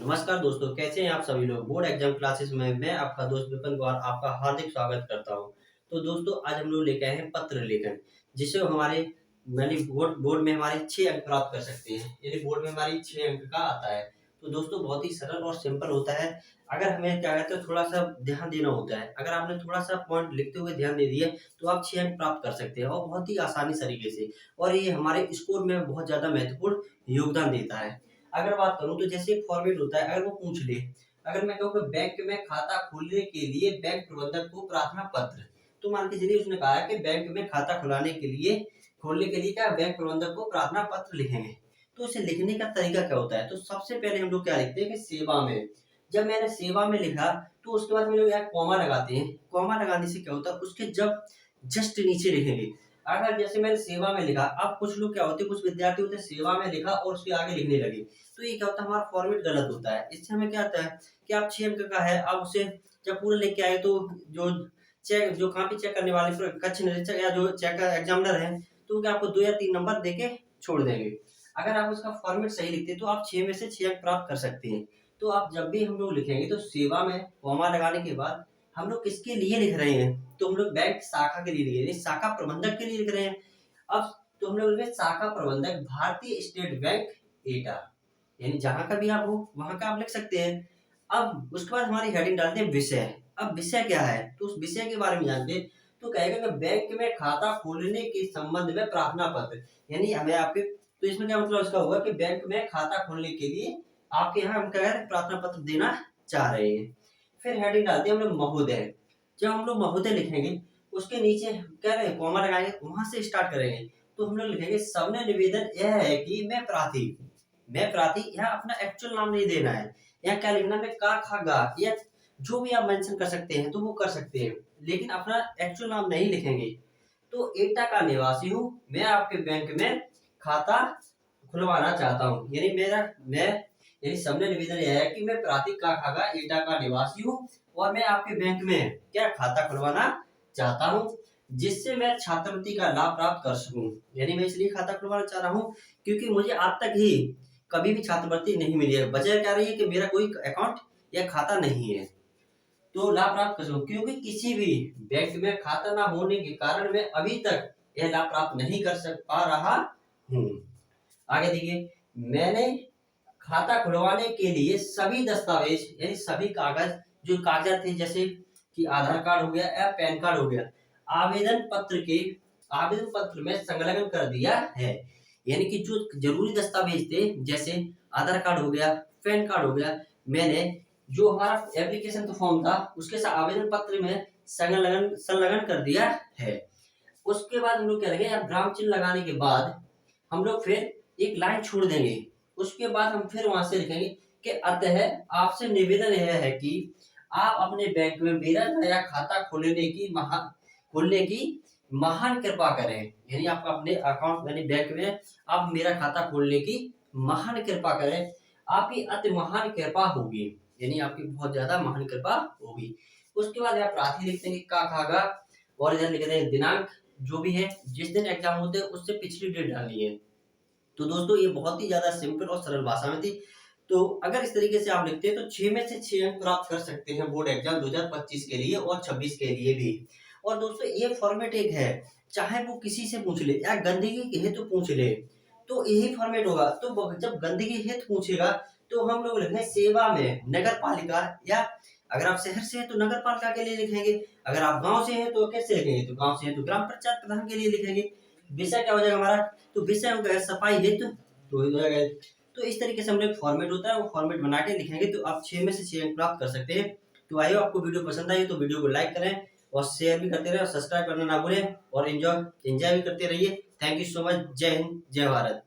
नमस्कार दोस्तों, कैसे हैं आप सभी लोग। बोर्ड एग्जाम क्लासेस में मैं आपका दोस्त विपिन कुमार आपका हार्दिक स्वागत करता हूं। तो दोस्तों, आज हम लोग लेके आए हैं पत्र लेखन, जिससे हमारे यानी बोर्ड में हमारे 6 अंक प्राप्त कर सकते हैं। यानी बोर्ड में हमारी 6 अंक का आता है। तो दोस्तों, बहुत ही सरल और सिंपल होता है। अगर हमें क्या कहते हैं, थोड़ा सा ध्यान देना होता है। अगर आपने थोड़ा सा पॉइंट लिखते हुए ध्यान दे दिए तो आप 6 अंक प्राप्त कर सकते हैं, और बहुत ही आसानी तरीके से। और ये हमारे स्कोर में बहुत ज्यादा महत्वपूर्ण योगदान देता है। अगर बात करूं तो जैसे एक फॉर्मेट होता है, अगर वो पूछ ले, अगर मैं कहूँ कि बैंक में खाता खोलने के लिए बैंक प्रबंधक को प्रार्थना पत्र, तो मान के चलिए उसने कहा है कि बैंक में खाता खुलाने के लिए खोलने के लिए क्या बैंक प्रबंधक को प्रार्थना पत्र लिखेंगे। तो इसे लिखने का तरीका क्या होता है, तो सबसे पहले हम लोग क्या लिखते हैं कि सेवा में। जब मैंने सेवा में लिखा तो उसके बाद हम लोग यहाँ कॉमा लगाते हैं। कॉमा लगाने से क्या होता है, उसके जब जस्ट नीचे लिखेंगे। अगर जैसे मैंने सेवा में लिखा, अब कुछ लोग क्या होते हैं, कुछ विद्यार्थी होते हैं सेवा में लिखा और उसके आगे लिखने लगे, तो ये क्या होता है, हमारा फॉर्मेट गलत होता है। इससे हमें क्या आता है कि आप 6 अंक का है, आप उसे जब पूरा लेके आए तो जो कॉपी चेक करने वाले कक्ष निरीक्षक या जो चेक एग्जामिनर है, तो वो क्या आपको 2 या 3 नंबर देके छोड़ देंगे। अगर आप उसका फॉर्मेट सही लिखते हैं तो आप 6 में से 6 अंक प्राप्त कर सकते हैं। तो आप जब भी हम लोग लिखेंगे तो सेवा में कॉमा लगाने के बाद हम लोग किसके लिए लिख रहे हैं, तो हम लोग बैंक शाखा के लिए लिख रहे हैं, शाखा प्रबंधक के लिए लिख रहे हैं। अब तो हम लोग लिख रहे हैं शाखा प्रबंधक भारतीय स्टेट बैंक एटा, यानी जहां का भी आप हो वहां का आप लिख सकते हैं। अब उसके बाद हमारी हेडिंग डालते हैं विषय। अब विषय क्या है, तो उस विषय के बारे में जानते हैं। तो कहेगा कि बैंक में खाता खोलने के संबंध में प्रार्थना पत्र, यानी हमें आपके, तो इसमें क्या मतलब इसका हुआ कि बैंक में खाता खोलने के लिए आपके यहाँ हम क्या है प्रार्थना पत्र देना चाह रहे हैं। फिर हेडिंग डालते हैं हम लोग महोदय। जब हम लोग महोदय लिखेंगे उसके नीचे क्या है कॉमा लगाएंगे, वहां से स्टार्ट करेंगे। तो हम लोग लिखेंगे सबने निवेदन यह है कि मैं प्रार्थी यहाँ अपना एक्चुअल नाम नहीं देना है। यहाँ क्या लिखना है, का खा गा या जो भी आप मेंशन कर सकते हैं तो वो कर सकते हैं, लेकिन अपना एक्चुअल नाम नहीं लिखेंगे। तो एटा का निवासी हूँ, मैं आपके बैंक में खाता खुलवाना चाहता हूँ। यानी सबने निवेदन यह है कि मैं प्रार्थी का खागा एटा का निवासी हूँ और मैं आपके बैंक में क्या खाता खुलवाना चाहता हूँ, जिससे मैं छात्रवृत्ति का लाभ प्राप्त कर सकूं। यानी मैं इसलिए खाता खुलवाना चाह रहा हूँ क्योंकि मुझे आज तक ही कभी भी छात्रवृत्ति नहीं मिली है। वजह क्या रही है कि मेरा कोई अकाउंट या खाता नहीं है, तो लाभ प्राप्त कर सकूं। क्योंकि किसी भी बैंक में खाता ना होने के कारण मैं अभी तक यह लाभ प्राप्त नहीं कर सक पा रहा हूँ। आगे देखिए, मैंने खाता खुलवाने के लिए सभी दस्तावेज यानी सभी कागज जो कागजात थे, जैसे कि आधार कार्ड हो गया या पैन कार्ड हो गया, आवेदन पत्र में संलग्न कर दिया है। यानी कि जो जरूरी दस्तावेज थे जैसे आधार कार्ड हो गया, पैन कार्ड हो गया, मैंने जो हमारा एप्लीकेशन का फॉर्म था उसके साथ आवेदन पत्र में संलग्न कर दिया है। उसके बाद हम लोग क्या करेंगे, ग्राम चिन्ह लगाने के बाद हम लोग फिर एक लाइन छोड़ देंगे। उसके बाद हम फिर वहां से लिखेंगे कि अतः आपसे निवेदन यह है कि आप अपने बैंक में मेरा नया खाता खोलने की महान कृपा करें। यानी आप अपने अकाउंट यानी बैंक में आप मेरा खाता खोलने की महान कृपा करें। आपकी अति महान कृपा होगी, यानी आपकी बहुत ज्यादा महान कृपा होगी। उसके बाद आप प्रार्थी लिखते हैं का खागा, और इधर लिखते हैं दिनांक, जो भी है जिस दिन एग्जाम होते हैं उससे पिछली डेट डालनी है। तो दोस्तों, ये बहुत ही ज्यादा सिंपल और सरल भाषा में थी। तो अगर इस तरीके से आप लिखते हैं तो 6 में से 6 अंक प्राप्त कर सकते हैं बोर्ड एग्जाम 2025 के लिए और 26 के लिए भी। और दोस्तों, ये फॉर्मेट एक है, चाहे वो किसी से पूछ ले या गंदगी के हेतु पूछ ले तो यही फॉर्मेट होगा। तो जब गंदगी हेतु पूछेगा तो हम लोग लिखेंगे सेवा में नगर पालिका, या अगर आप शहर से हैं तो नगर पालिका के लिए लिखेंगे, अगर आप गांव से हैं तो कैसे लिखेंगे, तो गांव से हैं तो ग्राम पंचायत प्रधान के लिए लिखेंगे। विषय क्या हो जाएगा हमारा, तो विषय हो गया सफाई हेतु, तो हो जाएगा। तो इस तरीके से हम लोग फॉर्मेट होता है वो फॉर्मेट बना के लिखेंगे तो आप 6 में से 6 अंक प्राप्त कर सकते हैं। तो आइए, आपको वीडियो पसंद आई तो वीडियो को लाइक करें और शेयर भी करते रहे और सब्सक्राइब करना ना भूलें और एंजॉय भी करते रहिए। Thank you so much. जय हिंद, जय भारत।